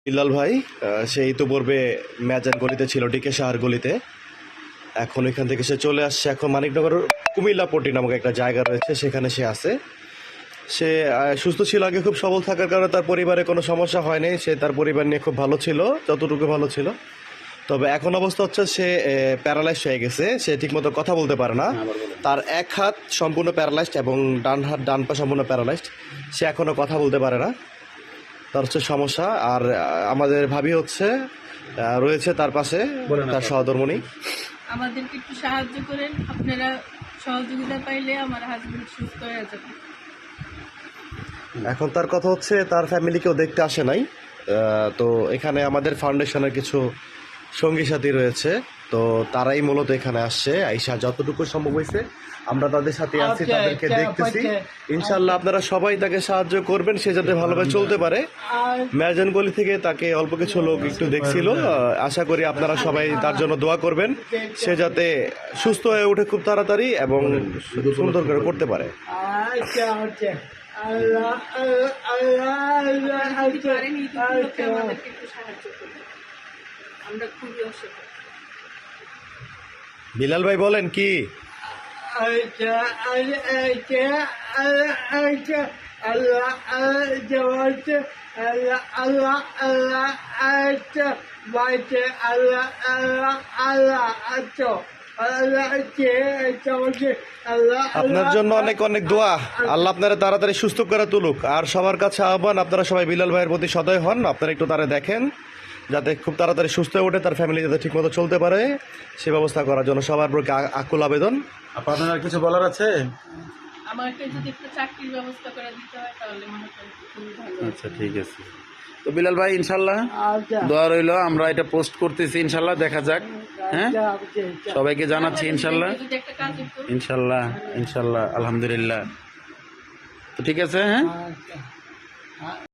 বিল্লাল ভাই সে ইতিপূর্বে ম্যাজান গলিতে ছিল, ডিকে সাহার গলিতে। এখন এখান থেকে সে চলে আসছে, এখন মানিকনগর কুমিল্লাপট্টি নামক একটা জায়গা রয়েছে, সেখানে সে আছে। সে সুস্থ ছিল আগে, খুব সবল থাকার কারণে তার পরিবারে কোনো সমস্যা হয়নি। সে তার পরিবার নিয়ে খুব ভালো ছিল, যতটুকু ভালো ছিল। তবে এখন অবস্থা হচ্ছে সে প্যারালাইজড হয়ে গেছে, সে ঠিকমতো কথা বলতে পারে না। তার এক হাত সম্পূর্ণ প্যারালাইজড এবং ডান পা সম্পূর্ণ প্যারালাইজড। সে এখনও কথা বলতে পারে না, তার হচ্ছে সমস্যা। আর আমাদের ভাবি হচ্ছে রয়েছে তার পাশে, তার সহধর্মিণী। আমাদেরকে একটু সাহায্য করেন, আপনারা সহযোগিতা পাইলে আমার হাজবেন্ড সুস্থ হয়ে যাবে। এখন তার কথা হচ্ছে তার ফ্যামিলিকেও দেখতে আসে নাই, তো এখানে আমাদের ফাউন্ডেশনের কিছু সঙ্গী সাথী রয়েছে, তো তারাই মূলত এখানে আসছে। আইসা যতটুকু সম্ভব হয়েছে আমরা তাদের সাথে আছি, তাদেরকে দেখতেছি। ইনশাল্লাহ আপনারা সবাই তাকে সাহায্য করবেন, সে যাতে ভালোভাবে চলতে পারে। ম্যাজান গলি থেকে তাকে অল্প কিছু লোক একটু দেখছিল, আশা করি আপনারা সবাই তার জন্য দোয়া করবেন, সে যাতে সুস্থ হয়ে ওঠে খুব তাড়াতাড়ি এবং সুন্দর করে করতে পারে। বিলাল ভাই বলেন কি? আপনার জন্য অনেক অনেক দোয়া, আল্লাহ আপনারা তাড়াতাড়ি সুস্থ করে তুলুক। আর সবার কাছে আহ্বান, আপনারা সবাই বিলাল ভাইয়ের প্রতি সদয় হন, আপনারা একটু তারা দেখেন যাতে খুব তাড়াতাড়ি সুস্থ হয়ে ওঠে, তার ফ্যামিলি যাতে ঠিকমতো চলতে পারে, সে ব্যবস্থা করার জন্য সবার প্রতি আকুল আবেদন। আপনাদের আর কিছু বলার আছে? আমাকে যদি একটু চাকরির ব্যবস্থা করে দিতে হয় তাহলে মনে করি খুবই ভালো। আচ্ছা, ঠিক আছে। তো বিলাল ভাই ইনশাল্লাহ দোয়া রইল, আমরা এটা পোস্ট করতেছি, ইনশাল্লাহ দেখা যাক। হ্যাঁ, সবাইকে জানাচ্ছি ইনশাল্লাহ, যদি একটা কাজ হতো। ইনশাল্লাহ, ইনশাল্লাহ, আলহামদুলিল্লাহ। তো ঠিক আছে, হ্যাঁ।